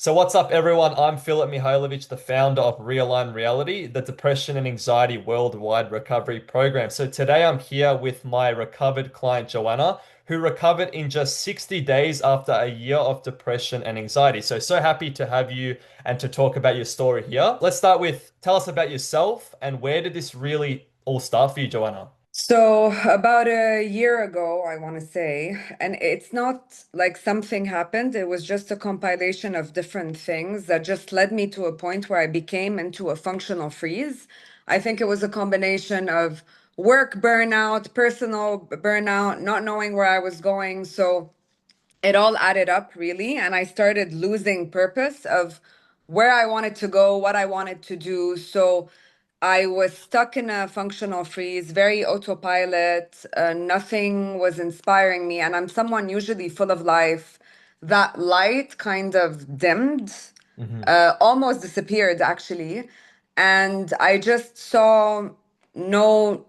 So what's up, everyone? I'm Filip Mihailovic, the founder of Realign Reality, the depression and anxiety worldwide recovery program. So today I'm here with my recovered client, Joanna, who recovered in just 60 days after a year of depression and anxiety. So happy to have you and to talk about your story here. Let's start with tell us about yourself and where did this really all start for you, Joanna? So about a year ago, I want to say, and it's not like something happened. It was just a compilation of different things that just led me to a point where I became into a functional freeze. I think it was a combination of work burnout, personal burnout, not knowing where I was going. So it all added up really, and I started losing purpose of where I wanted to go, what I wanted to do. So I was stuck in a functional freeze, very autopilot. Nothing was inspiring me, and I'm someone usually full of life. That light kind of dimmed, Hmm. almost disappeared actually, and I just saw no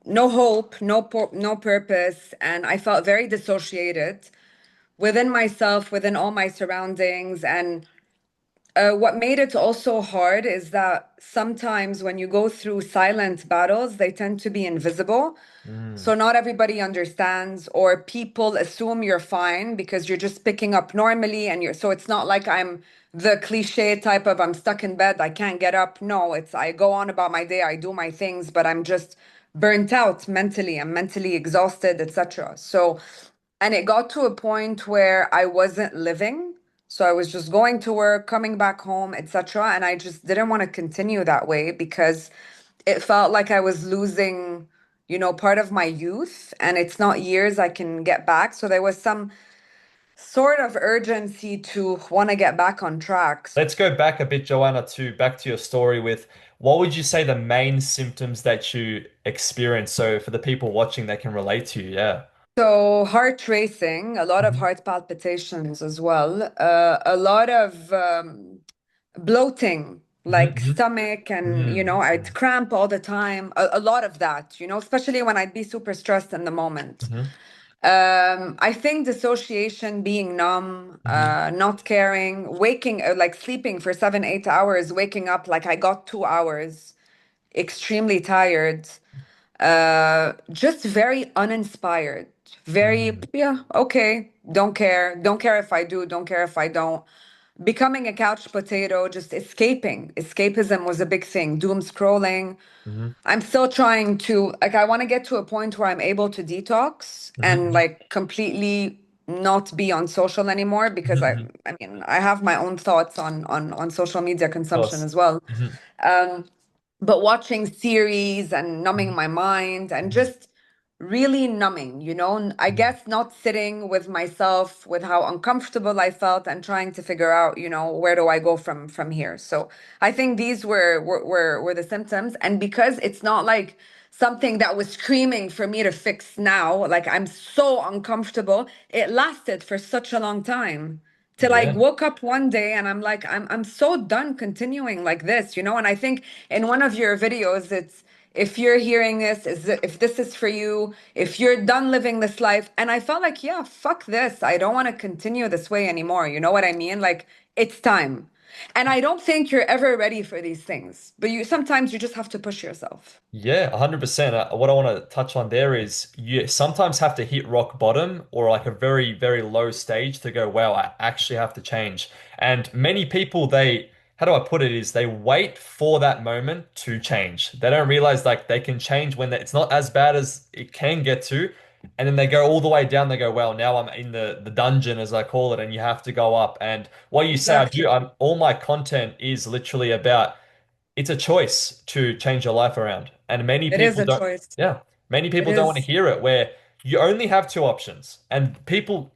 no hope, no purpose, and I felt very dissociated within myself, within all my surroundings. And what made it also hard is that sometimes when you go through silent battles, they tend to be invisible. Mm. So not everybody understands, or people assume you're fine because you're just picking up normally, and you're so it's not like I'm the cliche type of I'm stuck in bed, I can't get up. No, it's I go on about my day, I do my things, but I'm just burnt out mentally. I'm mentally exhausted, etc. So, and it got to a point where I wasn't living. So I was just going to work, coming back home, etc. And I just didn't want to continue that way because it felt like I was losing, part of my youth, and it's not years I can get back. So there was some sort of urgency to want to get back on track. Let's go back a bit, Joanna, to back to your story with what would you say the main symptoms that you experience? So for the people watching, they can relate to you. Yeah. So heart racing, a lot of Hmm. heart palpitations as well, a lot of bloating, like Hmm. stomach, and Hmm. I'd cramp all the time. A lot of that, especially when I'd be super stressed in the moment. Hmm. I think dissociation, being numb, Hmm. not caring, waking, like sleeping for 7, 8 hours, waking up like I got 2 hours, extremely tired, just very uninspired, very, Hmm. yeah, okay, don't care if I do, don't care if I don't. Becoming a couch potato, just escaping. Escapism was a big thing. Doom scrolling. Hmm. I'm still trying to, like, I want to get to a point where I'm able to detox and Hmm. like completely not be on social anymore, because I, Hmm. I mean, I have my own thoughts on social media Of consumption course. as well. Hmm. Um, but watching series and numbing Hmm. my mind and Hmm. just really numbing, I guess not sitting with myself with how uncomfortable I felt and trying to figure out, where do I go from here. So I think these were the symptoms. And because it's not like something that was screaming for me to fix now, like I'm so uncomfortable, it lasted for such a long time till I Yeah. woke up one day and I'm like, I'm so done continuing like this, And I think in one of your videos, it's, if you're hearing this, if this is for you, if you're done living this life. And I felt like, yeah, fuck this. I don't want to continue this way anymore. You know what I mean? Like, it's time. And I don't think you're ever ready for these things, but sometimes you just have to push yourself. Yeah, 100%. What I want to touch on there is you sometimes have to hit rock bottom or like a very, very low stage to go, wow, I actually have to change. And many people, how do I put it, is they wait for that moment to change. They don't realize like they can change when it's not as bad as it can get to. And then they go all the way down. They go, well, now I'm in the dungeon, as I call it, and you have to go up. And what you say, I do, Exactly. all my content is literally about it's a choice to change your life around. And many It is people a don't, choice. yeah, many It people don't want to is. hear it where you only have two options. And people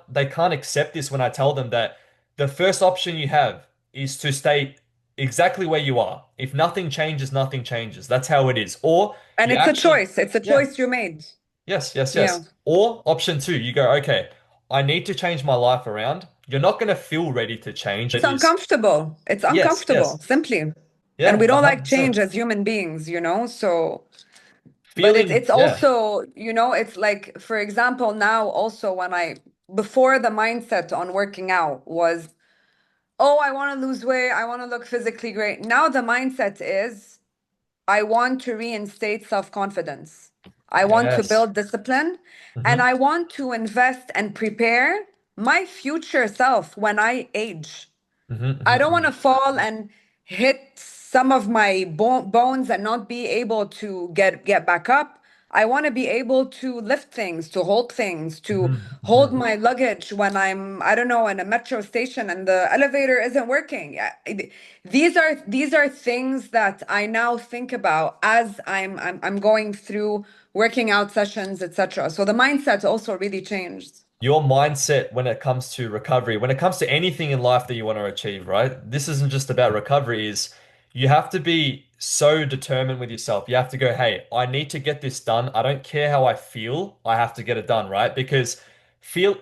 they can't accept this when I tell them that the first option you have is to stay exactly where you are. If nothing changes, nothing changes. That's how it is. Or And you it's a actually, choice. It's a yeah, choice you made. yes, yes, Yeah. yes. Or option two, you go, okay, I need to change my life around. You're not going to feel ready to change. It's It is, uncomfortable. It's yes, uncomfortable, yes. simply. And Yeah, we don't like 100%. change as human beings. So, but Feeling, it's yeah. also, it's like, for example, now also when before the mindset on working out was oh, I want to lose weight, I want to look physically great. Now the mindset is I want to reinstate self-confidence. I want to Yes. build discipline and Hmm. I want to invest and prepare my future self when I age. Hmm. I don't want Hmm. to fall and hit some of my bones and not be able to get back up. I want to be able to lift things, to hold things, to Hmm. hold Hmm. my luggage when I'm, I don't know, in a metro station and the elevator isn't working. These are things that I now think about as I'm going through working out sessions, etc. So the mindset also really changed. Your mindset when it comes to recovery, when it comes to anything in life that you want to achieve, right? This isn't just about recovery, is you have to be so determined with yourself. You have to go, hey, I need to get this done. I don't care how I feel. I have to get it done, right? Because feel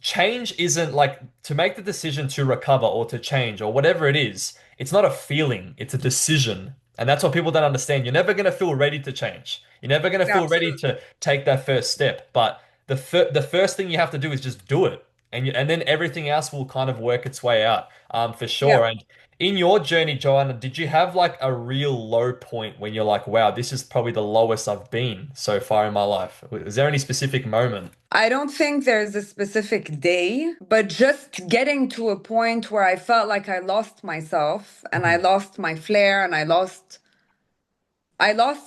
change isn't like to make the decision to recover or to change or whatever it is. It's not a feeling, it's a decision. And that's what people don't understand. You're never going to feel ready to change. You're never going to Yeah, feel ready absolutely. to take that first step. But the first thing you have to do is just do it, and then everything else will kind of work its way out, for Yeah. sure. And in your journey, Joanna, did you have like a real low point when you're like, wow, this is probably the lowest I've been so far in my life? Is there any specific moment? I don't think there's a specific day, but just getting to a point where I felt like I lost myself and I Mhm. lost my flair and I lost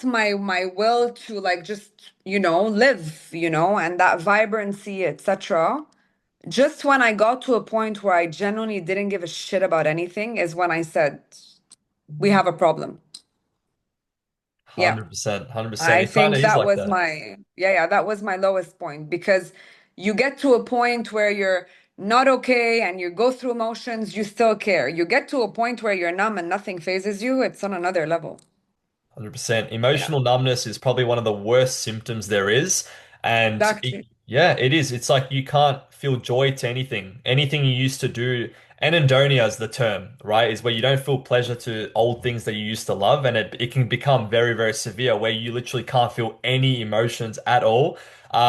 my will to like just, live, and that vibrancy, etc. Just when I got to a point where I genuinely didn't give a shit about anything is when I said, we have a problem. Yeah. 100%, 100%. I It kind think of is that like was that. that was my lowest point because you get to a point where you're not okay and you go through emotions, you still care. You get to a point where you're numb and nothing phases you, it's on another level. 100%. Yeah, Emotional numbness is probably one of the worst symptoms there is. And exactly. yeah, it is. It's like you can't feel joy to anything. Anything you used to do. Anhedonia is the term, right? Is where you don't feel pleasure to old things that you used to love. And it can become very, very severe where you literally can't feel any emotions at all.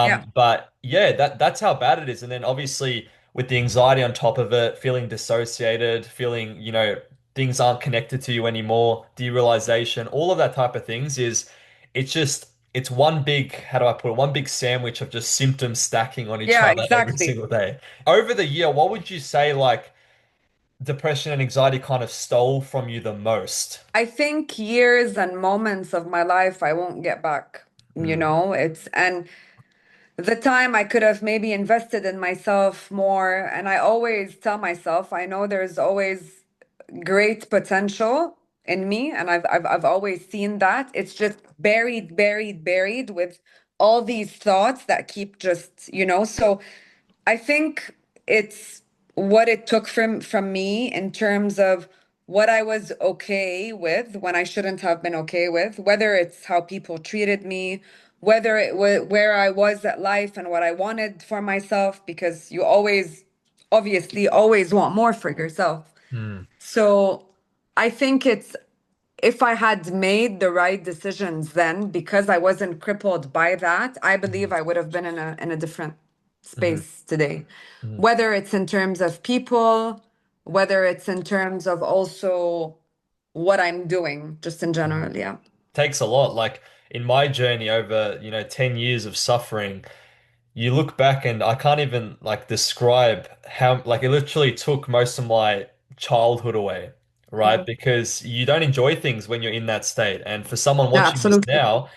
Yeah. But yeah, that's how bad it is. And then obviously with the anxiety on top of it, feeling dissociated, feeling, things aren't connected to you anymore, derealization, all of that type of things it's one big, how do I put it, one big sandwich of just symptoms stacking on each Yeah, other every exactly. single day. Over the year, what would you say like depression and anxiety kind of stole from you the most? I think years and moments of my life I won't get back. Mm, And the time I could have maybe invested in myself more. And I always tell myself, I know there's always great potential in me, and I've always seen that. It's just buried, buried, buried with all these thoughts that keep just, So I think it's what it took from me in terms of what I was okay with when I shouldn't have been okay with, whether it's how people treated me, whether it was where I was at life and what I wanted for myself, because you always, obviously, always want more for yourself. mm, So I think it's if I had made the right decisions then, because I wasn't crippled by that, I believe mhm, I would have been in a different mhm, space today. mhm, Whether it's in terms of people, whether it's in terms of also what I'm doing, just in mhm. general. Yeah. Takes a lot. Like in my journey over, 10 years of suffering, you look back and I can't even like describe how like it literally took most of my childhood away, right? Mhm. Because you don't enjoy things when you're in that state. And for someone Yeah, watching this absolutely. now,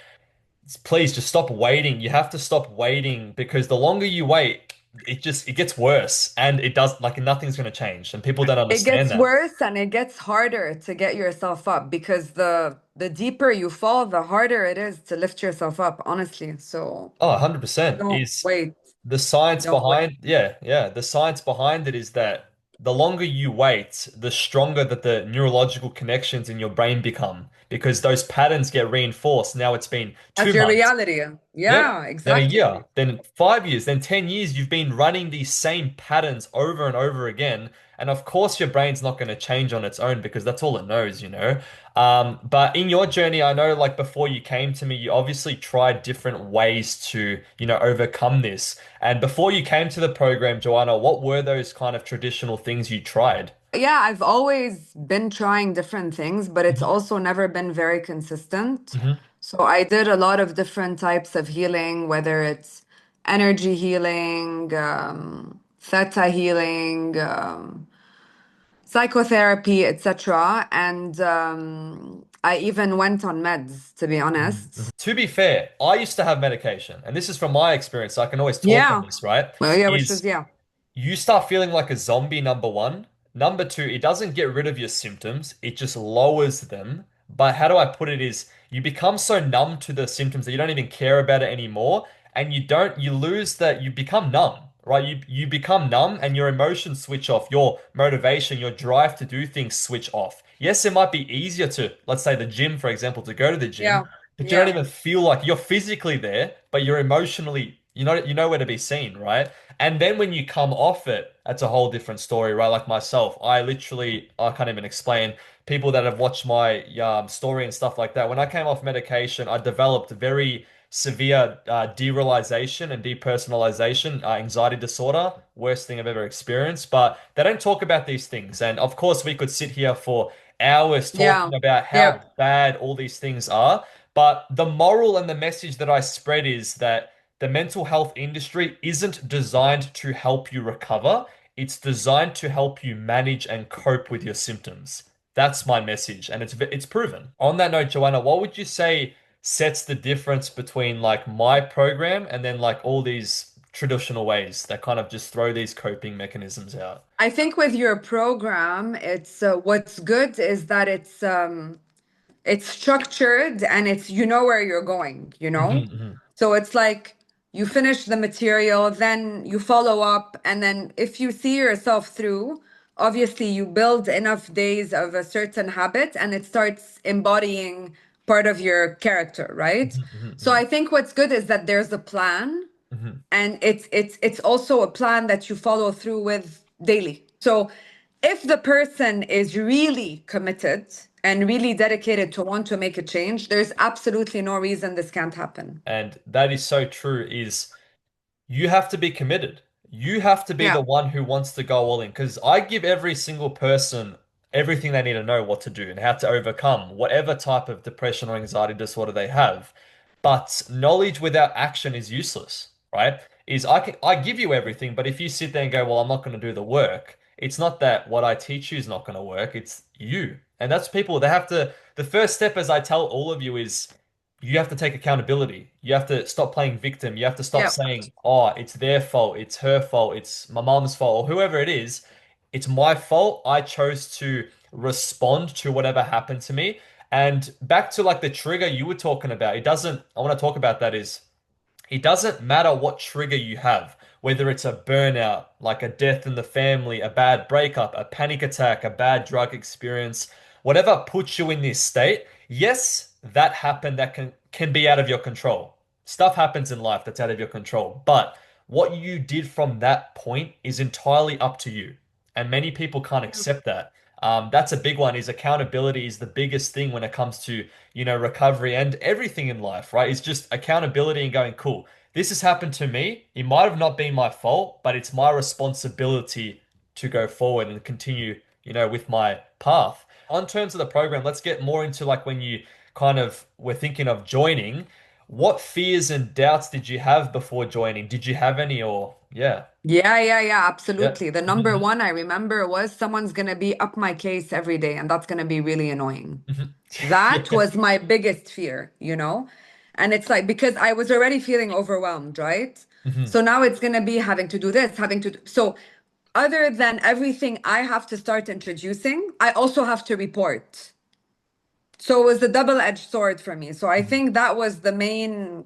please just stop waiting. You have to stop waiting because the longer you wait, it gets worse and it does like nothing's going to change and people don't It understand gets that. worse and it gets harder to get yourself up because the deeper you fall, the harder it is to lift yourself up, honestly. So Oh, 100% don't is wait. the science Don't wait. behind, yeah, yeah. The science behind it is that the longer you wait, the stronger that the neurological connections in your brain become because those patterns get reinforced. Now it's been That's two your months. reality. Yep. Yeah, Then a exactly. year, then 5 years, then 10 years, you've been running these same patterns over and over again. And of course, your brain's not going to change on its own because that's all it knows. But in your journey, I know like before you came to me, you obviously tried different ways to, overcome this. And before you came to the program, Joanna, what were those kind of traditional things you tried? Yeah, I've always been trying different things, but it's also never been very consistent. Hmm. So I did a lot of different types of healing, whether it's energy healing, theta healing, psychotherapy, etc. And I even went on meds, to be honest. To be fair, I used to have medication, and this is from my experience, so I can always talk on Yeah. this, right? Well, yeah, which is, Is yeah. you start feeling like a zombie, number one. Number two, it doesn't get rid of your symptoms, it just lowers them. But how do I put it is you become so numb to the symptoms that you don't even care about it anymore. And you lose that, you become numb, right? You become numb and your emotions switch off, your motivation, your drive to do things switch off. Yes, it might be easier to, let's say the gym, for example, to go to the gym, Yeah. but you don't Yeah. even feel like you're physically there, but you're emotionally, you know where to be seen, right? And then when you come off it, that's a whole different story, right? Like myself, I can't even explain. People that have watched my story and stuff like that. When I came off medication, I developed very severe derealization and depersonalization, anxiety disorder, worst thing I've ever experienced. But they don't talk about these things. And of course, we could sit here for hours Yeah. talking about how Yep. bad all these things are. But the moral and the message that I spread is that the mental health industry isn't designed to help you recover. It's designed to help you manage and cope with your symptoms. That's my message, and it's proven. On that note, Joanna, what would you say sets the difference between like my program and then like all these traditional ways that kind of just throw these coping mechanisms out? I think with your program, it's what's good is that it's structured and it's you know where you're going, you know? Hmm. So it's like you finish the material, then you follow up, and then if you see yourself through, obviously you build enough days of a certain habit and it starts embodying part of your character, right? So Hmm. I think what's good is that there's a plan Hmm. and it's also a plan that you follow through with daily. So if the person is really committed and really dedicated to want to make a change, there's absolutely no reason this can't happen. And that is so true, is you have to be committed. You have to be the Yeah. one who wants to go all in. Because I give every single person everything they need to know what to do and how to overcome whatever type of depression or anxiety disorder they have. But knowledge without action is useless, right? I give you everything, but if you sit there and go, well, I'm not going to do the work, it's not that what I teach you is not going to work, it's you. And that's people, they have to, the first step, as I tell all of you, is you have to take accountability. You have to stop playing victim. You have to stop Yeah. saying, oh, it's their fault, it's her fault, it's my mom's fault, or whoever it is. It's my fault. I chose to respond to whatever happened to me. And back to like the trigger you were talking about, I want to talk about that is it doesn't matter what trigger you have, whether it's a burnout, like a death in the family, a bad breakup, a panic attack, a bad drug experience, whatever puts you in this state. Yes, that happened, that can be out of your control. Stuff happens in life that's out of your control, but what you did from that point is entirely up to you. And many people can't accept that. That's a big one, is accountability is the biggest thing when it comes to recovery and everything in life, right? It's just accountability and going, cool, this has happened to me. It might have not been my fault, but it's my responsibility to go forward and continue, with my path. On terms of the program, let's get more into like when you kind of were thinking of joining. What fears and doubts did you have before joining? Did you have any or yeah. Yeah, Yeah. absolutely. The number Mhm. one I remember was someone's going to be up my case every day, and that's going to be really annoying. Mhm. That Yeah. was my biggest fear, you know? And it's like, because I was already feeling overwhelmed, right? Mhm. So now it's going to be having to do this, having to do. So, other than everything I have to start introducing, I also have to report. So it was a double-edged sword for me. So I Mhm. think that was the main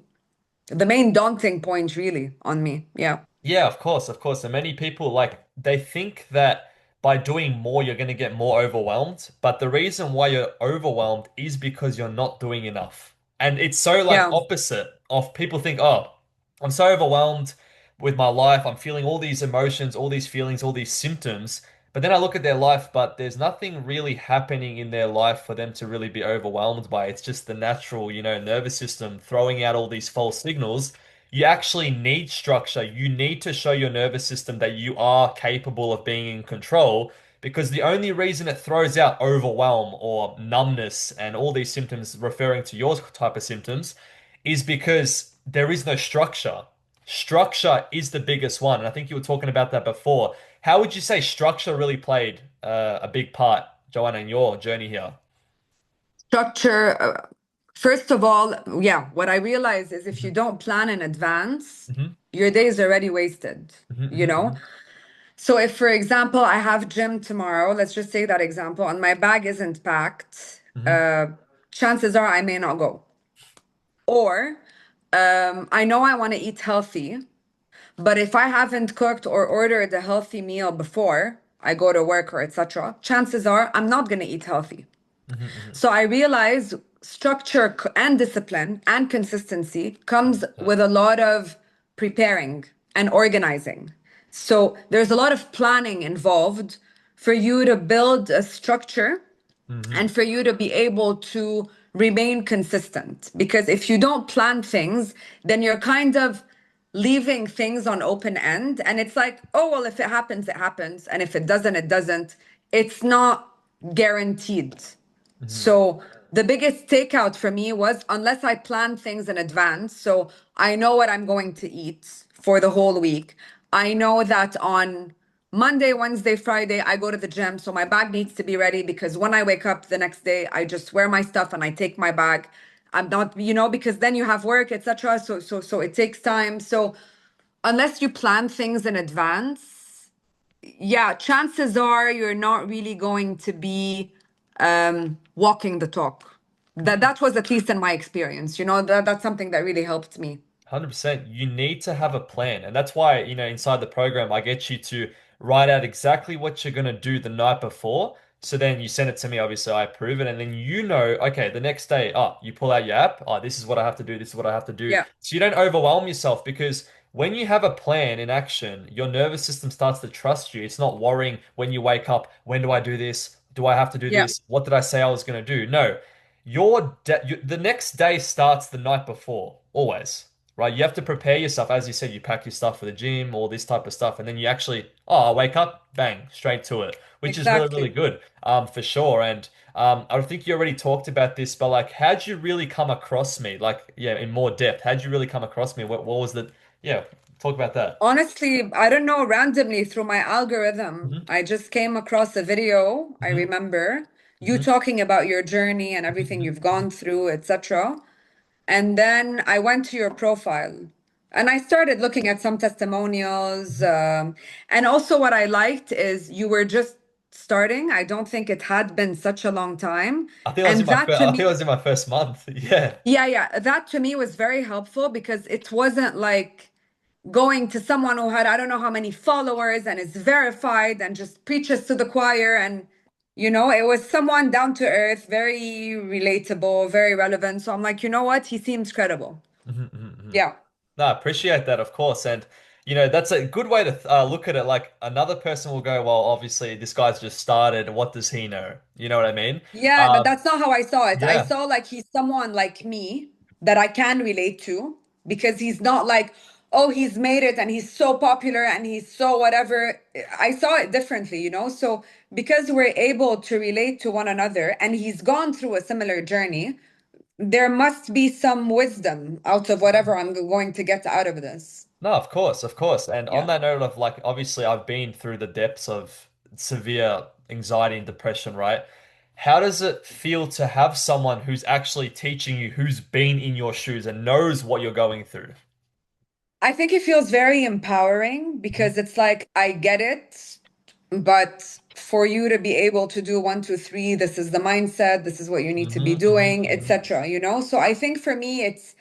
daunting point really on me. Yeah. Yeah, of course, of course. And many people like they think that by doing more, you're going to get more overwhelmed. But the reason why you're overwhelmed is because you're not doing enough. And it's so like Yeah. opposite of people think, oh, I'm so overwhelmed with my life. I'm feeling all these emotions, all these feelings, all these symptoms. But then I look at their life, but there's nothing really happening in their life for them to really be overwhelmed by. It's just the natural, nervous system throwing out all these false signals. You actually need structure. You need to show your nervous system that you are capable of being in control because the only reason it throws out overwhelm or numbness and all these symptoms referring to your type of symptoms is because there is no structure. Structure is the biggest one. And I think you were talking about that before. How would you say structure really played a big part, Joanna, in your journey here? Structure, first of all, yeah, what I realize is if you Hmm. don't plan in advance, Hmm. your day is already wasted, Hmm. you know? Hmm. So if, for example, I have gym tomorrow, let's just say that example, and my bag isn't packed, Hmm. chances are I may not go. Or I know I want to eat healthy, but if I haven't cooked or ordered a healthy meal before I go to work or etc., chances are I'm not going to eat healthy. Hmm. Hmm. So I realize structure and discipline and consistency comes 100%. with a lot of preparing and organizing. So there's a lot of planning involved for you to build a structure Hmm. and for you to be able to remain consistent. Because if you don't plan things, then you're kind of leaving things on open end. And it's like, oh, well, if it happens, it happens. And if it doesn't, it doesn't. It's not guaranteed. Hmm. So the biggest takeout for me was unless I plan things in advance, so I know what I'm going to eat for the whole week. I know that on Monday, Wednesday, Friday, I go to the gym, so my bag needs to be ready because when I wake up the next day, I just wear my stuff and I take my bag. I'm not, because then you have work, etc. So it takes time. So unless you plan things in advance, yeah, chances are you're not really going to be walking the talk. That was at least in my experience. That's something that really helped me. 100%. You need to have a plan. And that's why, inside the program, I get you to write out exactly what you're going to do the night before. So then you send it to me. Obviously, I approve it. And then okay, the next day, you pull out your app. Oh, this is what I have to do. This is what I have to do. Yeah, So you don't overwhelm yourself because when you have a plan in action, your nervous system starts to trust you. It's not worrying when you wake up, when do I do this? Do I have to do yeah, this? What did I say I was going to do? No, the next day starts the night before, always. Right? You have to prepare yourself. As you said, you pack your stuff for the gym, all this type of stuff, and then you actually, I wake up, bang, straight to it, which is really, really exactly. good, for sure. And I think you already talked about this, but like, how'd you really come across me? Like, yeah, in more depth, how'd you really come across me? What was the, yeah, talk about that. Honestly, I don't know, randomly through my algorithm, Hmm. I just came across a video, I Hmm. remember, you Hmm. talking about your journey and everything Hmm. you've gone through, etc. And then I went to your profile and I started looking at some testimonials. Hmm. And also, what I liked is you were just starting. I don't think it had been such a long time. And that to I think it me, was in my first month. Yeah. yeah, yeah, that to me was very helpful because it wasn't like going to someone who had, I don't know how many followers and is verified and just preaches to the choir. And, it was someone down to earth, very relatable, very relevant. So I'm like, you know what? He seems credible. Hmm. Hmm. Yeah. No, I appreciate that, of course. And, that's a good way to look at it. Like another person will go, well, obviously, this guy's just started. What does he know? You know what I mean? Yeah, but Um, that's not how I saw it. I yeah. saw like he's someone like me that I can relate to because he's not like, oh, he's made it and he's so popular and he's so whatever. I saw it differently. So because we're able to relate to one another and he's gone through a similar journey, there must be some wisdom out of whatever I'm going to get out of this. No, of course, of course. And on Yeah. that note of like, obviously, I've been through the depths of severe anxiety and depression, right? How does it feel to have someone who's actually teaching you, who's been in your shoes and knows what you're going through? I think it feels very empowering because it's like, I get it, but for you to be able to do one, two, three, this is the mindset, this is what you need to be Hmm. Hmm. doing, Hmm. etc. So I think for me, it's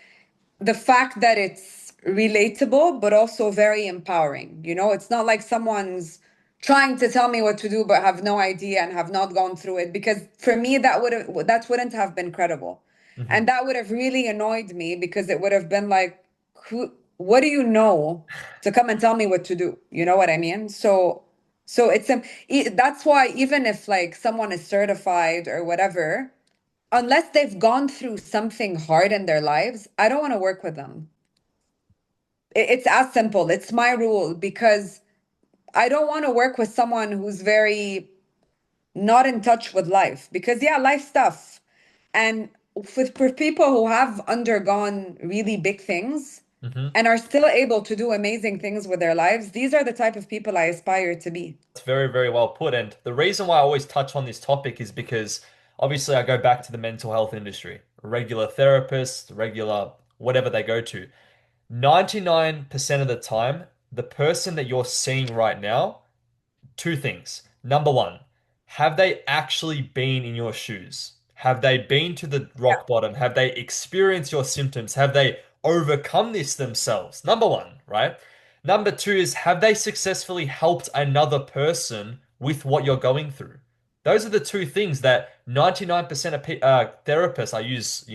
the fact that it's relatable, but also very empowering. It's not like someone's trying to tell me what to do, but have no idea and have not gone through it. Because for me, that wouldn't have been credible. Hmm. And that would have really annoyed me because it would have been like, what do you know to come and tell me what to do? You know what I mean? So that's why even if like someone is certified or whatever, unless they've gone through something hard in their lives, I don't want to work with them. It's as simple. It's my rule because I don't want to work with someone who's very not in touch with life. Because, yeah, life stuff. And for people who have undergone really big things Hmm. and are still able to do amazing things with their lives, these are the type of people I aspire to be. It's very, very well put. And the reason why I always touch on this topic is because obviously I go back to the mental health industry, regular therapists, regular whatever they go to. 99% of the time, the person that you're seeing right now, two things. Number one, have they actually been in your shoes? Have they been to the Yeah, rock bottom? Have they experienced your symptoms? Have they overcome this themselves? Number one, right? Number two is, have they successfully helped another person with what you're going through? Those are the two things that 99% of therapists I use,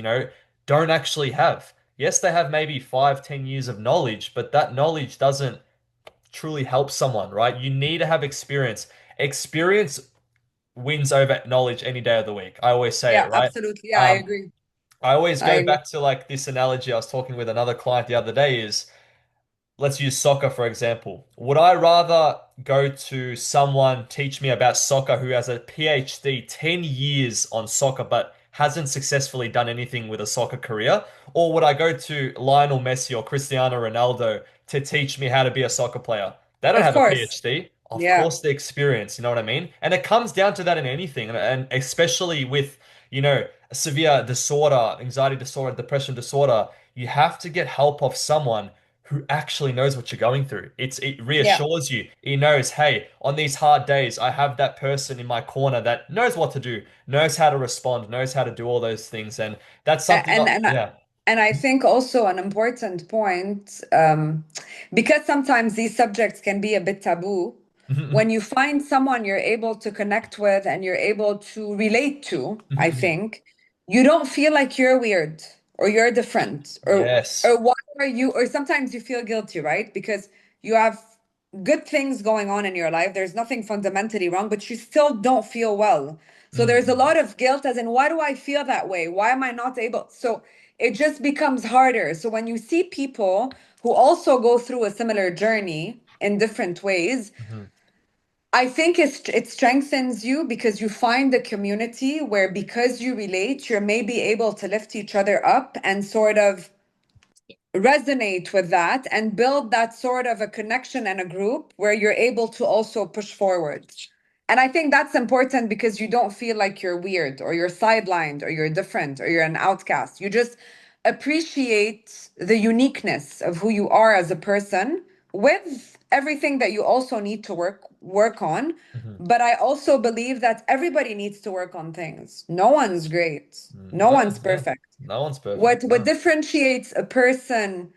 don't actually have. Yes, they have maybe 5, 10 years of knowledge, but that knowledge doesn't truly help someone, right? You need to have experience. Experience wins over knowledge any day of the week. I always say yeah, it, right? absolutely. Yeah, I Um, agree. I always I go agree. back to like this analogy I was talking with another client the other day is let's use soccer for example. Would I rather go to someone teach me about soccer who has a PhD, 10 years on soccer, but hasn't successfully done anything with a soccer career? Or would I go to Lionel Messi or Cristiano Ronaldo to teach me how to be a soccer player? They don't Of have a course. PhD. Of Yeah. course, the experience, you know what I mean? And it comes down to that in anything, and especially with, a severe disorder, anxiety disorder, depression disorder, you have to get help of someone who actually knows what you're going through. It Yeah. reassures you. He knows, hey, on these hard days, I have that person in my corner that knows what to do, knows how to respond, knows how to do all those things. And that's A- something, And and I- yeah. and I think also an important point, because sometimes these subjects can be a bit taboo. When you find someone you're able to connect with and you're able to relate to, I think you don't feel like you're weird or you're different or Yes. why are you, or sometimes you feel guilty, right? Because you have good things going on in your life. There's nothing fundamentally wrong, but you still don't feel well. So there's a Mhm. lot of guilt, as in, why do I feel that way? Why am I not able? So it just becomes harder. So when you see people who also go through a similar journey in different ways, Mhm. I think it strengthens you because you find a community where, because you relate, you're maybe able to lift each other up and sort of resonate with that and build that sort of a connection and a group where you're able to also push forward. And I think that's important because you don't feel like you're weird or you're sidelined or you're different or you're an outcast. You just appreciate the uniqueness of who you are as a person with everything that you also need to work on. Mhm. But I also believe that everybody needs to work on things. No one's great. No No, one's yeah. perfect. No one's perfect. What No. differentiates a person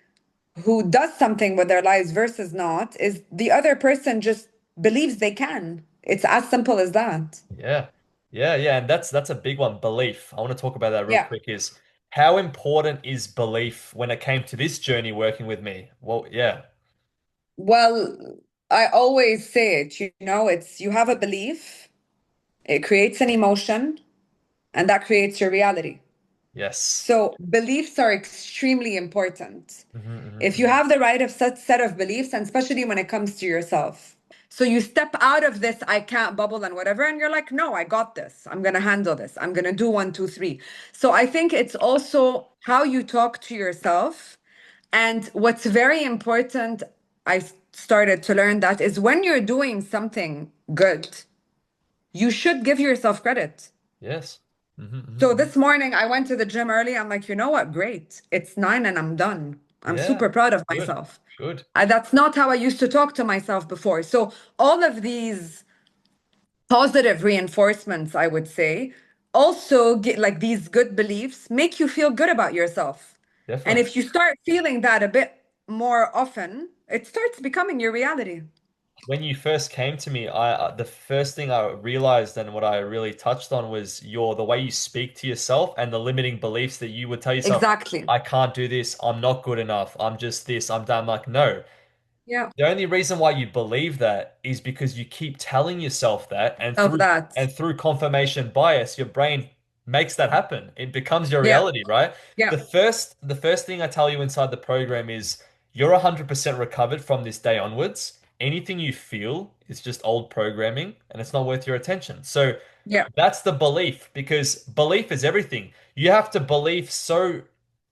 who does something with their lives versus not is the other person just believes they can. It's as simple as that. Yeah. Yeah, yeah. And that's a big one, belief. I want to talk about that real Yeah. quick is how important is belief when it came to this journey working with me? Well, yeah. Well, I always say it, it's you have a belief, it creates an emotion, and that creates your reality. Yes. So beliefs are extremely important. If you Hmm. have the right of set of beliefs, and especially when it comes to yourself. So you step out of this I can't bubble and whatever, and you're like, no, I got this. I'm gonna handle this. I'm gonna do one, two, three. So I think it's also how you talk to yourself. And what's very important, I started to learn that is when you're doing something good, you should give yourself credit. Yes. So Hmm. this morning I went to the gym early. I'm like, you know what? Great. It's 9 and I'm done. I'm Yeah. super proud of Good. myself. Good. That's not how I used to talk to myself before. So all of these positive reinforcements, I would say, also get like these good beliefs make you feel good about yourself. And Definitely. if you start feeling that a bit more often, it starts becoming your reality. When you first came to me, I the first thing I realized and what I really touched on was the way you speak to yourself and the limiting beliefs that you would tell yourself, Exactly. I can't do this, I'm not good enough, I'm just this, I'm done. Like, no. Yeah. The only reason why you believe that is because you keep telling yourself that, Of that. and through confirmation bias, your brain makes that happen. It becomes your Yeah. reality, right? Yeah. The first thing I tell you inside the program is you're 100% recovered from this day onwards. anything you feel is just old programming and it's not worth your attention. So Yeah. that's the belief because belief is everything. You have to believe so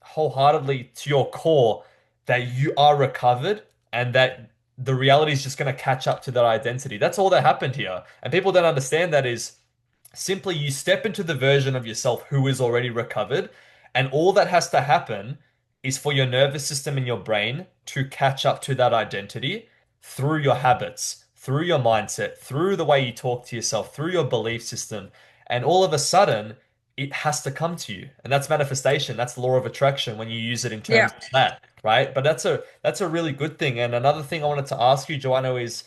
wholeheartedly to your core that you are recovered and that the reality is just going to catch up to that identity. That's all that happened here. And people don't understand that is simply you step into the version of yourself who is already recovered, and all that has to happen is for your nervous system and your brain to catch up to that identity through your habits, through your mindset, through the way you talk to yourself, through your belief system. And all of a sudden, it has to come to you. And that's manifestation. That's the law of attraction when you use it in Yeah. terms of that, right? But that's a really good thing. And another thing I wanted to ask you, Joanna, is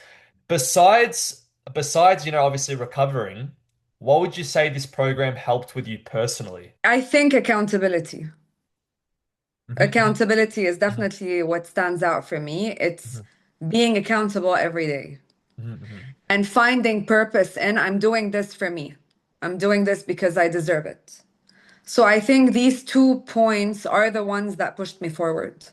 besides, obviously recovering, what would you say this program helped with you personally? I think accountability. Hmm. Accountability is Hmm. definitely what stands out for me. It's Hmm. being accountable every day Hmm. Hmm. and finding purpose in I'm doing this for me. I'm doing this because I deserve it. So I think these 2 points are the ones that pushed me forward.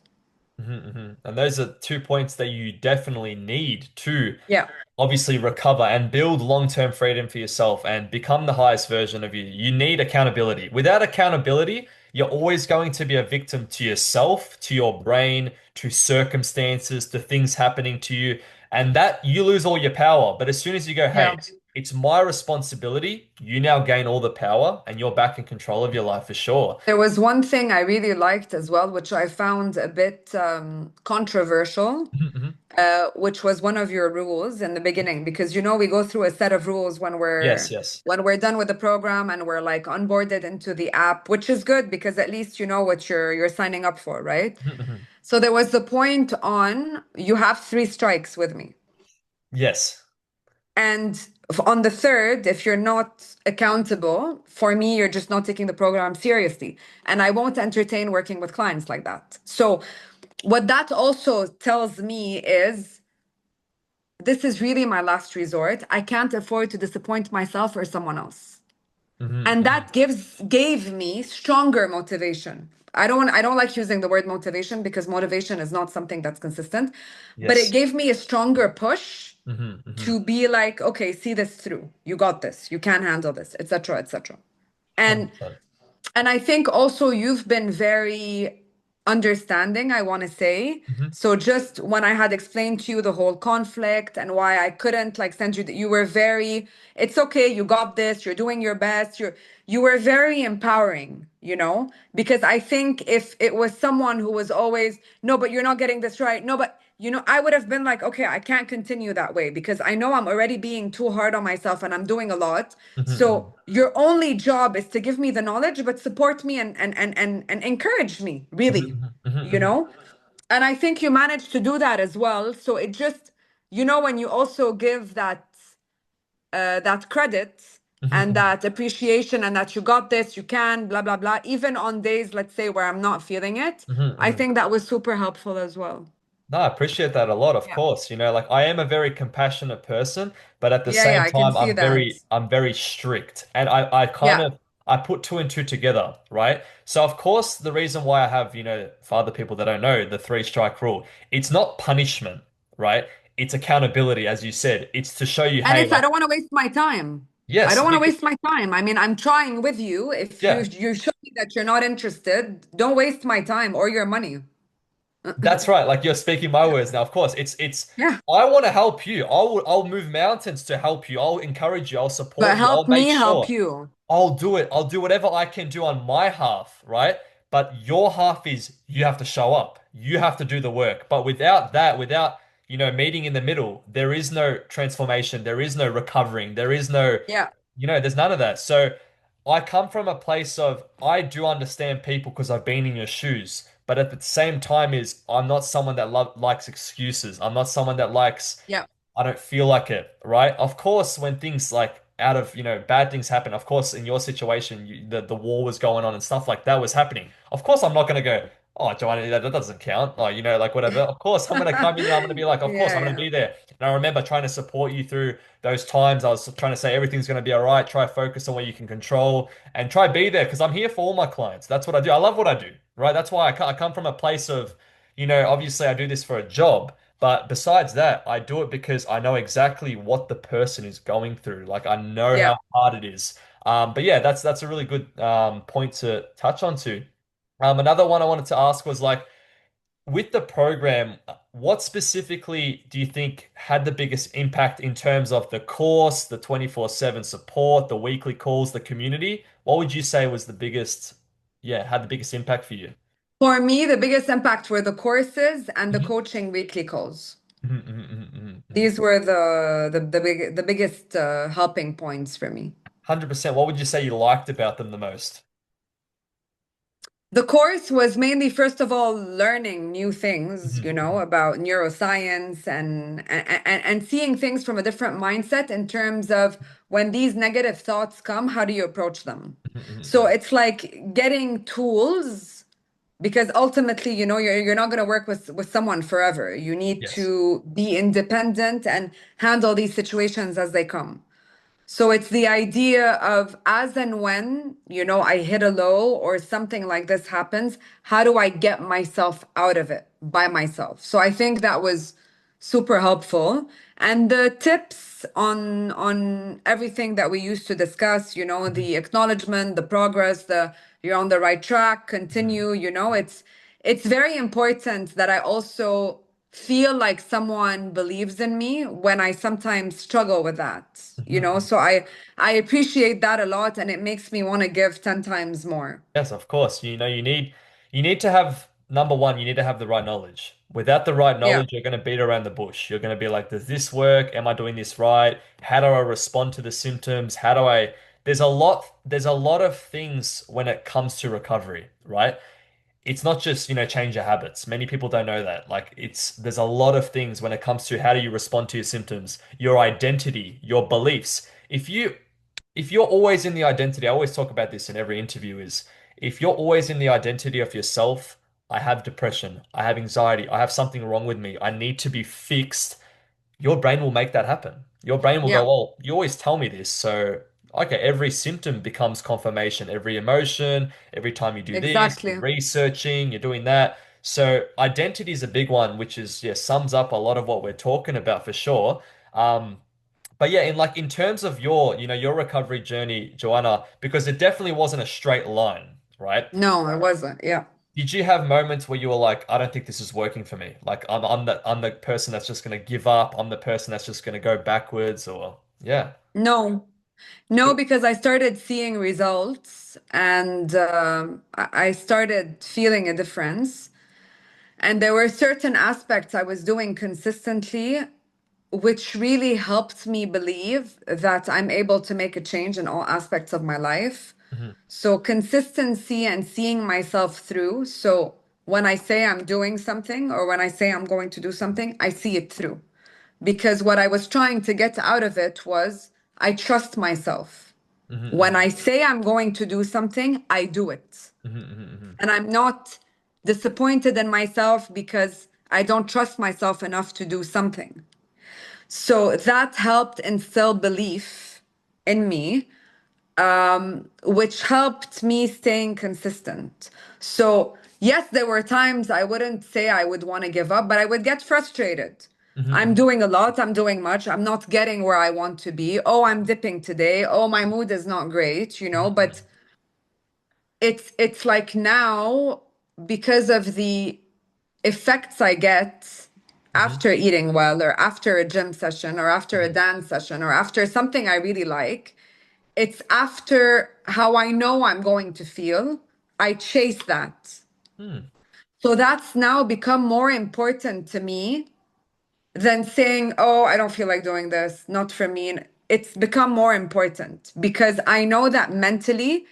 And those are 2 points that you definitely need to Yeah. obviously recover and build long-term freedom for yourself and become the highest version of you. You need accountability. Without accountability, you're always going to be a victim to yourself, to your brain, to circumstances, to things happening to you, and that you lose all your power. But as soon as you go, hey, Yeah. it's my responsibility, you now gain all the power and you're back in control of your life for sure. There was one thing I really liked as well, which I found a bit controversial, which was one of your rules in the beginning, because we go through a set of rules when Yes, we're yes. when we're done with the program and we're like onboarded into the app, which is good because at least you know what you're signing up for, right? So there was the point on you have 3 strikes with me. Yes. And on the third, if you're not accountable, for me, you're just not taking the program seriously. And I won't entertain working with clients like that. So, what that also tells me is this is really my last resort. I can't afford to disappoint myself or someone else. And that gave me stronger motivation. I don't like using the word motivation because motivation is not something that's consistent, but it Yes. gave me a stronger push Hmm. Hmm. to be like, okay, see this through. You got this. You can handle this, etc., etc. And 100%. and I think also you've been very understanding, I want to say. Hmm. So just when I had explained to you the whole conflict and why I couldn't like send you, you were very, it's okay, you got this, you're doing your best, you were very empowering, because I think if it was someone who was always, no, but you're not getting this right, no, but I would have been like, okay, I can't continue that way because I know I'm already being too hard on myself and I'm doing a lot. So your only job is to give me the knowledge, but support me and encourage me, really, you know? And I think you managed to do that as well. So it just, when you also give that credit and that appreciation and that you got this, you can, blah, blah, blah, even on days, let's say, where I'm not feeling it, I think that was super helpful as well. No, I appreciate that a lot, of Yeah. course. Like I am a very compassionate person, but at the Yeah, yeah, same I can time, see I'm that. very strict. And I kind Yeah. of I put two and two together, right? So of course, the reason why I have, for other people that don't know, the three strike rule, it's not punishment, right? It's accountability, as you said. It's to show you, And hey, it's, I like, don't want to waste my time. I yes, don't want to waste my time. I mean, I'm trying with you. If you yeah. you show me that you're not interested, don't waste my time or your money. That's right. Like you're speaking my words now. Of course, it's Yeah. I want to help you. I'll move mountains to help you. I'll encourage you. I'll support But you. I'll help make me help sure. you. I'll do it. I'll do whatever I can do on my half, right? But your half is you have to show up. You have to do the work. But without that, without, meeting in the middle, there is no transformation. There is no recovering. There is no, Yeah. there's none of that. So I come from a place of I do understand people because I've been in your shoes. But at the same time is I'm not someone that likes excuses. I'm not someone that likes Yeah. I don't feel like it, right? Of course, when things like out of, bad things happen, of course, in your situation, the war was going on and stuff like that was happening. Of course, I'm not going to go, oh, Joanna, that doesn't count. Oh, like whatever. Of course, I'm going to come in and I'm going to be like, of course, I'm Yeah, going to yeah. be there. And I remember trying to support you through those times. I was trying to say everything's going to be all right. Try focus on what you can control and try be there because I'm here for all my clients. That's what I do. I love what I do, right? That's why I come from a place of, obviously I do this for a job. But besides that, I do it because I know exactly what the person is going through. Like I know Yeah. how hard it is. But yeah, that's a really good point to touch on to. Another one I wanted to ask was like with the program, what specifically do you think had the biggest impact in terms of the course, the 24/7 support, the weekly calls, the community? What would you say was the biggest, yeah, had the biggest impact for you? For me, the biggest impact were the courses and the Mhm. coaching weekly calls. Mhm, mhm, mhm, mhm, mhm. These were the biggest helping points for me. 100%. What would you say you liked about them the most? The course was mainly, first of all, learning new things, Mhm, about neuroscience and seeing things from a different mindset in terms of when these negative thoughts come, how do you approach them? mhm, mhm, So mhm. it's like getting tools because ultimately, you're not going to work with someone forever. You need Yes. to be independent and handle these situations as they come. So it's the idea of as and when, I hit a low or something like this happens, how do I get myself out of it by myself? So I think that was super helpful. And the tips on everything that we used to discuss, Mhm, the acknowledgement, the progress, the you're on the right track, mhm, continue, it's very important that I also feel like someone believes in me when I sometimes struggle with that, mhm, mhm. So I appreciate that a lot and it makes me want to give 10 times more. Yes, of course. You need to have number one, you need to have the right knowledge. Without the right Yeah. knowledge, you're going to beat around the bush. You're going to be like, does this work? Am I doing this right? How do I respond to the symptoms? How do I there's a lot of things when it comes to recovery, right? It's not just, change your habits. Many people don't know that. Like there's a lot of things when it comes to how do you respond to your symptoms, your identity, your beliefs. If you're always in the identity, I always talk about this in every interview, is if you're always in the identity of yourself, I have depression, I have anxiety, I have something wrong with me, I need to be fixed, your brain will make that happen. Your brain will go, Yeah, well, you always tell me this. So, okay, every symptom becomes confirmation, every emotion, every time you do this, you're exactly. researching, you're doing that. So, identity is a big one, which is, yeah, sums up a lot of what we're talking about for sure. But yeah, in terms of your recovery journey, Joanna, because it definitely wasn't a straight line, right? No, I wasn't. Yeah. Did you have moments where you were like, I don't think this is working for me? Like I'm the person that's just gonna give up. I'm the person that's just gonna go backwards, or yeah. No, no, because I started seeing results and I started feeling a difference. And there were certain aspects I was doing consistently, which really helped me believe that I'm able to make a change in all aspects of my life. Mhm, So, consistency and seeing myself through. So, when I say I'm doing something or when I say I'm going to do something, I see it through. Because what I was trying to get out of it was I trust myself. mhm, When mhm, I say I'm going to do something, I do it. mhm, mhm, And I'm not disappointed in myself because I don't trust myself enough to do something. So that helped instill belief in me, which helped me staying consistent. So, yes, there were times I wouldn't say I would want to give up, but I would get frustrated. mhm, I'm mhm, doing a lot, I'm doing much, I'm not getting where I want to be. Oh, I'm dipping today. Oh, my mood is not great, mhm, but mhm, it's like now because of the effects I get mhm, after eating well or after a gym session or after a mhm, dance session or after something I really like, it's after how I know I'm going to feel. I chase that. mhm, So that's now become more important to me than saying, oh, I don't feel like doing this, not for me. It's become more important because I know that mentally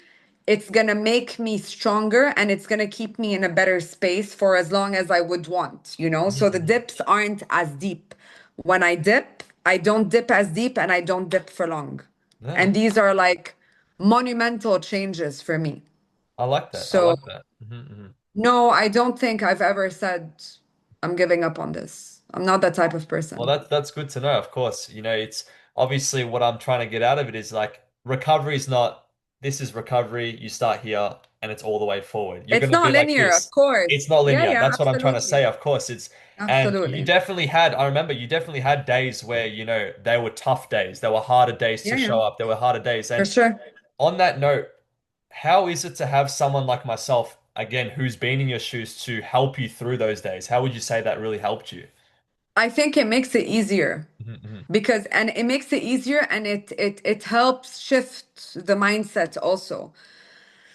it's going to make me stronger and it's going to keep me in a better space for as long as I would want. mhm, So the mhm. dips aren't as deep. When I dip, I don't dip as deep and I don't dip for long. Yeah, And these are like monumental changes for me. I like that. I So like that. Mhm, mhm. no, I don't think I've ever said I'm giving up on this. I'm not that type of Well, person. that's good to know. Of course, it's obviously what I'm trying to get out of it is like recovery is not. this is recovery. You start here and it's all the way forward. You're It's going to be not like linear, of this. It's course. not Yeah, linear. yeah, That's what I'm trying to say. absolutely. Of course, and you Absolutely. definitely had, I remember you definitely had days where, they were tough days. They were harder days to Yeah, yeah, show up. There were harder days. for And sure. on that note, how is it to have someone like myself, again, who's been in your shoes to help you through those days? How would you say that really helped you? I think it makes it easier Hmm. because and it makes it easier and it helps shift the mindset also.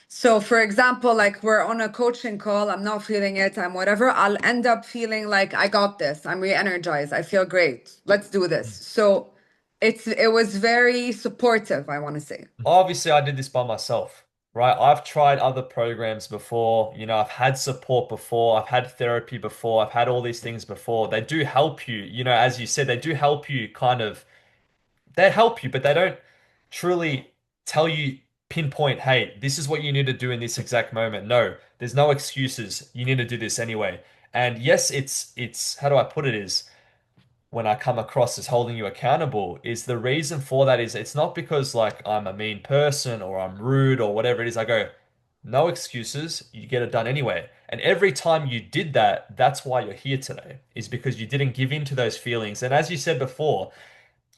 So for example, like we're on a coaching call, I'm not feeling it, I'm whatever, I'll end up feeling like I got this. I'm re-energized. I feel great. Let's do this. So it was very supportive, I want to say. Obviously, I did this by myself, right? I've tried other programs before. I've had support before. I've had therapy before. I've had all these things before. They do help you. As you said, they do help you kind of, they help you, but they don't truly tell you pinpoint, hey, this is what you need to do in this exact moment. No, there's no excuses. You need to do this anyway. And yes, it's how do I put it is when I come across as holding you accountable is the reason for that is it's not because like I'm a mean person or I'm rude or whatever it is. I go, no excuses, you get it done anyway. And every time you did that, that's why you're here today, is because you didn't give in to those feelings. And as you said before,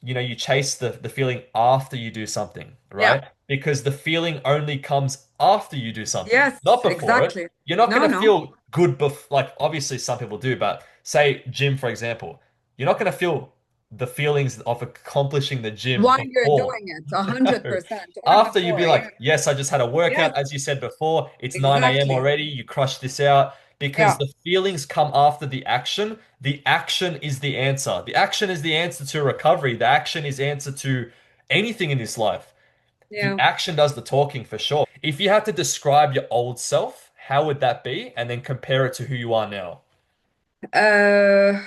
you chase the feeling after you do something, Yeah. right? Because the feeling only comes after you do something, Yes, not before it. exactly. You're not No, going to no. feel good like obviously some people do, but say gym, for example, you're not going to feel the feelings of accomplishing the gym While you're before. doing it, a hundred No. percent, or After you'd be before, yeah. like, yes, I just had a workout. Yes, As you said before, it's 9 a.m. exactly. already. You crushed this out because Yeah, the feelings come after the action. The action is the answer. The action is the answer to recovery. The action is answer to anything in this life. The yeah. action does the talking for sure. If you had to describe your old self, how would that be? And then compare it to who you are now. Uh,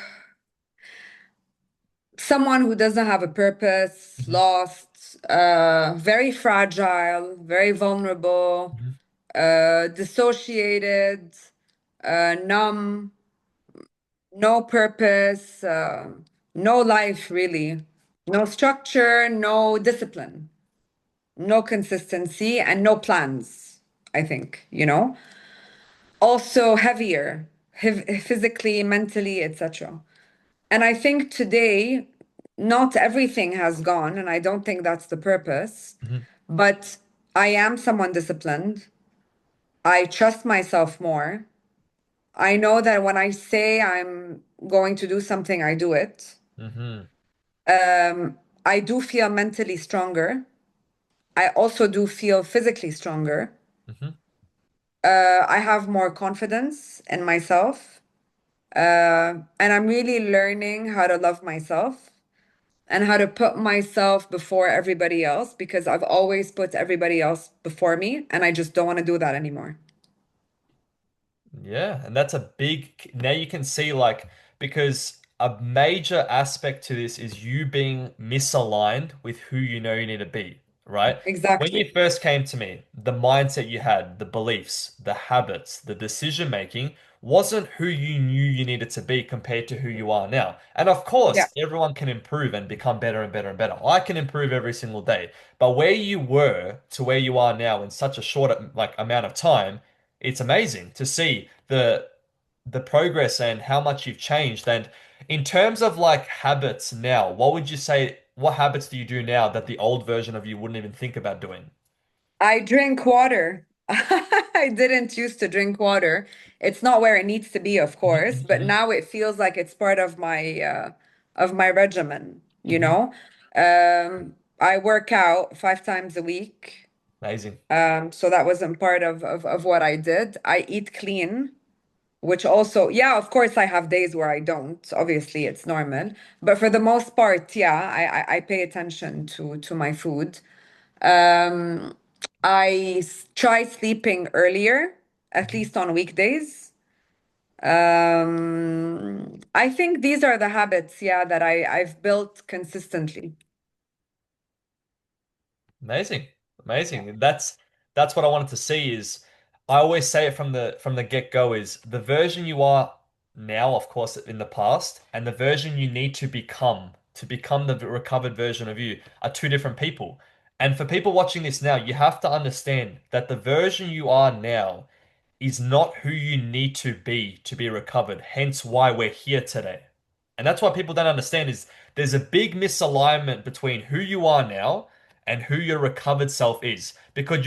Someone who doesn't have a purpose, Hmm. lost, very fragile, very vulnerable, Hmm. dissociated, numb, no purpose, no life really, no structure, no discipline, no consistency, and no plans, I think, Also heavier, physically, mentally, etc. And I think today, not everything has gone, and I don't think that's the purpose, Hmm. but I am someone disciplined. I trust myself more. I know that when I say I'm going to do something, I do it. Hmm. I do feel mentally stronger. I also do feel physically stronger. Hmm. I have more confidence in myself. And I'm really learning how to love myself and how to put myself before everybody else because I've always put everybody else before me, and I just don't want to do that anymore. Yeah, and that's a big, now you can see like, because a major aspect to this is you being misaligned with who you know you need to be, right? When you Exactly. first came to me, the mindset you had, the beliefs, the habits, the decision making wasn't who you knew you needed to be compared to who you are now. And of Yeah. course, everyone can improve and become better and better and better. I can improve every single day. But where you were to where you are now in such a short like amount of time, it's amazing to see the progress and how much you've changed. And in terms of like habits now, what would you say, what habits do you do now that the old version of you wouldn't even think about doing? I drink water. I didn't used to drink water. It's not where it needs to be, of course, but Hmm. now it feels like it's part of my regimen, you Hmm. know? I work out 5 times a week. Amazing. So that wasn't part of what I did. I eat clean. Which also, yeah, of course, I have days where I don't. Obviously, it's normal. But for the most part, yeah, I pay attention to my food. Um, try sleeping earlier, at Mhm. least on weekdays. I think these are the habits, yeah, that I've built consistently. Amazing. Yeah. Amazing. That's what I wanted to see is I always say it from the get-go is the version you are now, of course, in the past, and the version you need to become the recovered version of you are two different people. And for people watching this now, you have to understand that the version you are now is not who you need to be recovered. Hence why we're here today. And that's what people don't understand is there's a big misalignment between who you are now and who your recovered self is. Because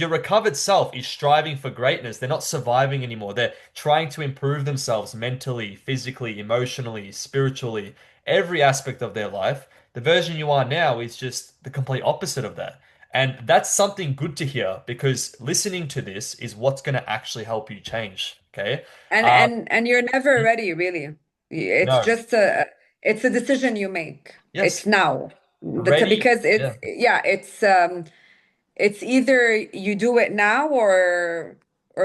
your recovered self is striving for greatness. They're not surviving anymore. They're trying to improve themselves mentally, physically, emotionally, spiritually, every aspect of their life. The version you are now is just the complete opposite of that. And that's something good to hear because listening to this is what's going to actually help you change. Okay. And Uh, and you're never ready, really. It's no. just it's a decision you make. It's Yes. now. That's Ready. because it's Yeah. yeah, it's either you do it now or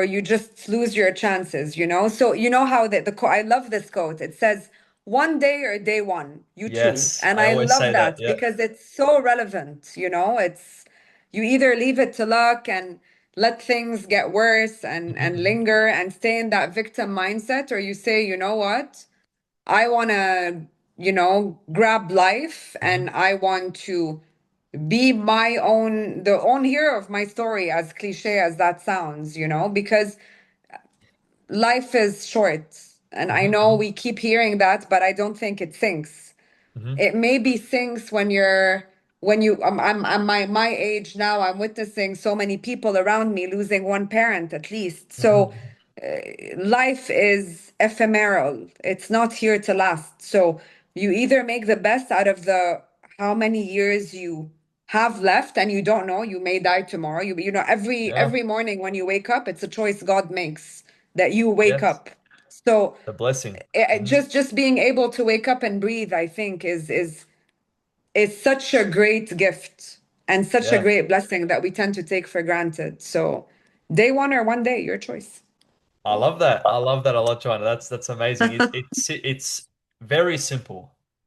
you just lose your chances, you know? So you know how I love this quote. It says, "One day or day one, you choose." Yes. And I I always love say that. that Yeah. because it's so relevant, you know? It's you either leave it to luck and let things get worse and Hmm. linger and stay in that victim mindset, or you say, "You know what? I want to, grab life Hmm. and I want to be the own hero of my story, as cliche as that sounds, because life is short. And I know Hmm. we keep hearing that, but I don't think it sinks. Hmm. It maybe sinks I'm my age now. I'm witnessing so many people around me losing one parent at least. So Hmm. life is ephemeral. It's not here to last. So you either make the best out of the how many years you have left, and you don't know, you may die tomorrow. Yeah. Every morning when you wake up, it's a choice God makes that you wake Yes. up. So The blessing. Hmm. just being able to wake up and breathe, I think is such a great gift and such a Yeah. great blessing that we tend to take for granted. So day one or one day, your choice. I love that. I love that a lot, Joanna. That's amazing. It's very simple.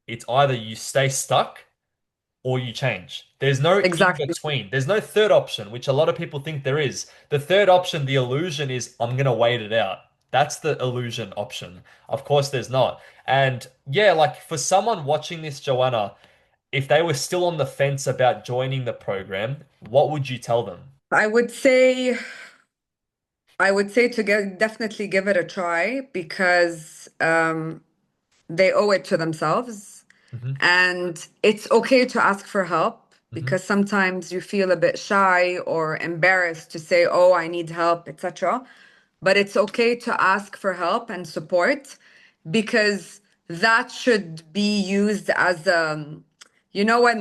It's either you stay stuck or you change. There's no in Exactly. between. There's no third option, which a lot of people think there is. The third option, the illusion is I'm gonna wait it out. That's the illusion option. Of course, there's not. And yeah, like for someone watching this, Joanna, if they were still on the fence about joining the program, what would you tell them? I would say I would say to definitely give it a try because they owe it to themselves. Hmm. And it's okay to ask for help Hmm. because sometimes you feel a bit shy or embarrassed to say, "Oh, I need help," etc. But it's okay to ask for help and support because that should be used as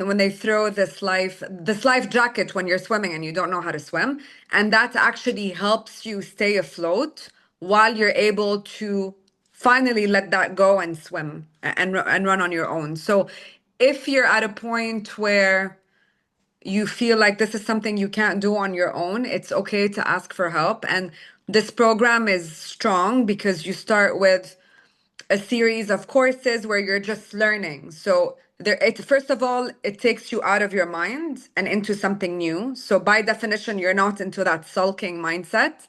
when they throw this life jacket when you're swimming and you don't know how to swim, and that actually helps you stay afloat while you're able to finally let that go and swim and run on your own. So if you're at a point where you feel like this is something you can't do on your own, it's okay to ask for help. And this program is strong because you start with a series of courses where you're just learning. So first of all, it takes you out of your mind and into something new. So by definition, you're not into that sulking mindset.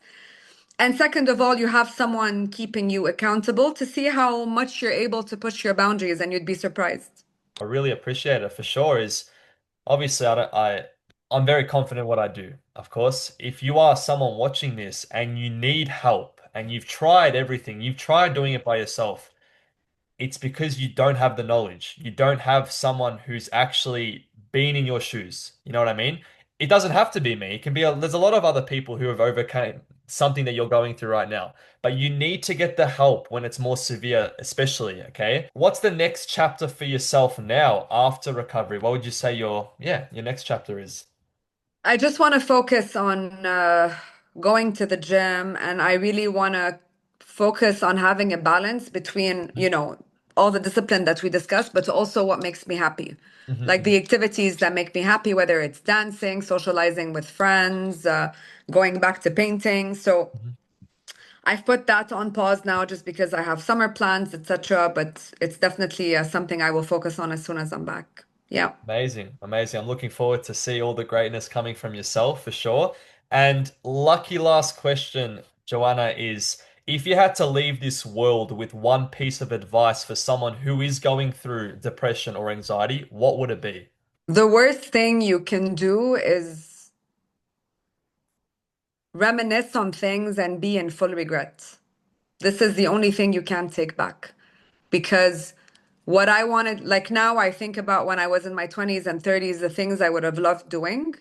And second of all, you have someone keeping you accountable to see how much you're able to push your boundaries, and you'd be surprised. I really appreciate it for sure. Is obviously I'm very confident in what I do. Of course, if you are someone watching this and you need help and you've tried everything, you've tried doing it by yourself, it's because you don't have the knowledge. You don't have someone who's actually been in your shoes. You know what I mean? It doesn't have to be me. It can be there's a lot of other people who have overcome something that you're going through right now. But you need to get the help when it's more severe, especially, okay? What's the next chapter for yourself now after recovery? What would you say your next chapter is? I just want to focus on going to the gym, and I really want to focus on having a balance between, all the discipline that we discussed, but also what makes me happy. Like the Hmm. activities that make me happy, whether it's dancing, socializing with friends, going back to painting. So Hmm. I've put that on pause now just because I have summer plans, etc. But it's definitely something I will focus on as soon as I'm back. Yeah. Amazing, amazing. I'm looking forward to see all the greatness coming from yourself for sure. And lucky last question, Joanna, is if you had to leave this world with one piece of advice for someone who is going through depression or anxiety, what would it be? The worst thing you can do is reminisce on things and be in full regret. This is the only thing you can't take back. Because what I wanted, like now I think about when I was in my 20s and 30s, the things I would have loved doing.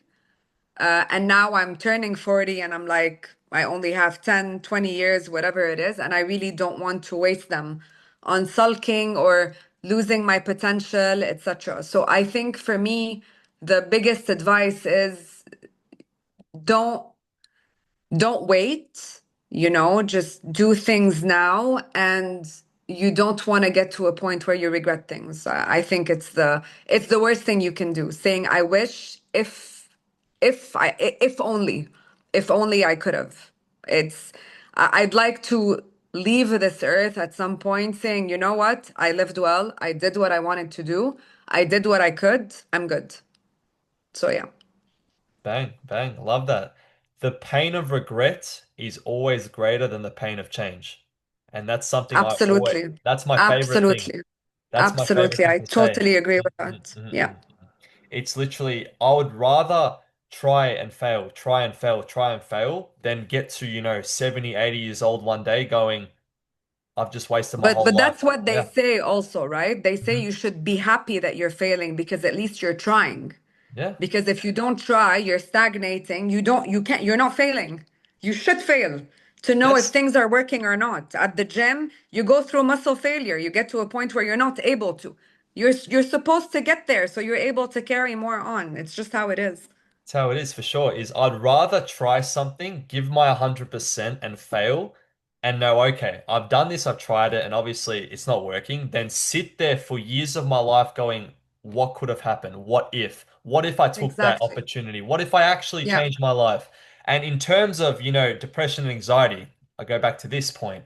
And now I'm turning 40 and I'm like, I only have 10, 20 years, whatever it is. And I really don't want to waste them on sulking or losing my potential, etc. So I think for me, the biggest advice is don't don't wait, just do things now, and you don't want to get to a point where you regret things. I think it's the worst thing you can do, saying I wish, if only I could have. I'd like to leave this earth at some point saying, you know what, I lived well, I did what I wanted to do, I did what I could, I'm good. So yeah. Bang, bang. Love that. The pain of regret is always greater than the pain of change. And that's something Absolutely. that's my favorite thing. Absolutely. That's my favorite Absolutely. thing I to say. totally agree Mm, with mm, that. mm, Yeah. mm. It's literally, I would rather try and fail, try and fail, try and fail, than get to, 70, 80 years old one day going, I've just wasted my But whole but life. that's what they Yeah. say also, right? They say Hmm. you should be happy that you're failing because at least you're trying. Yeah. Because if you don't try, you're stagnating. You're not failing. You should fail to know if That's things are working or not. At the gym, you go through muscle failure. You get to a point where you're not able to. You're supposed to get there so you're able to carry more on. It's just how it is. That's how it is for sure. Is I'd rather try something, give my 100% and fail and know, okay, I've done this, I've tried it, and obviously it's not working, than sit there for years of my life going, what could have happened? What if? What if I took that Exactly. opportunity? What if I actually Yeah. changed my life? And in terms of, depression and anxiety, I go back to this point.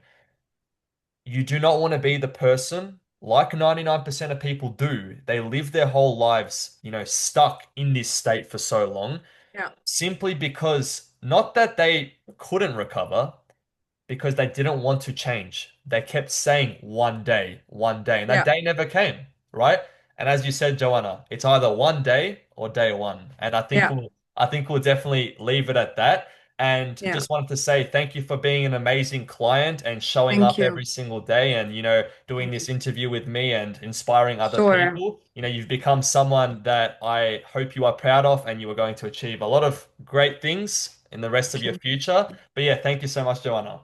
You do not want to be the person like 99% of people do. They live their whole lives, stuck in this state for so long Yeah. simply because not that they couldn't recover, because they didn't want to change. They kept saying one day, and that Yeah. day never came, right? And as you said, Joanna, it's either one day or day one. And Yeah. I think we'll definitely leave it at that. And Yeah. just wanted to say thank you for being an amazing client and showing Thank up you. every single day and, doing Thank you. this interview with me and inspiring other Sure. people. You've become someone that I hope you are proud of and you are going to achieve a lot of great things in the rest of Thank your you. future. But yeah, thank you so much, Joanna.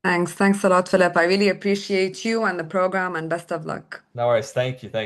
Thanks. Thanks a lot, Philip. I really appreciate you and the program, and best of luck. No worries. Thank you. Thank you.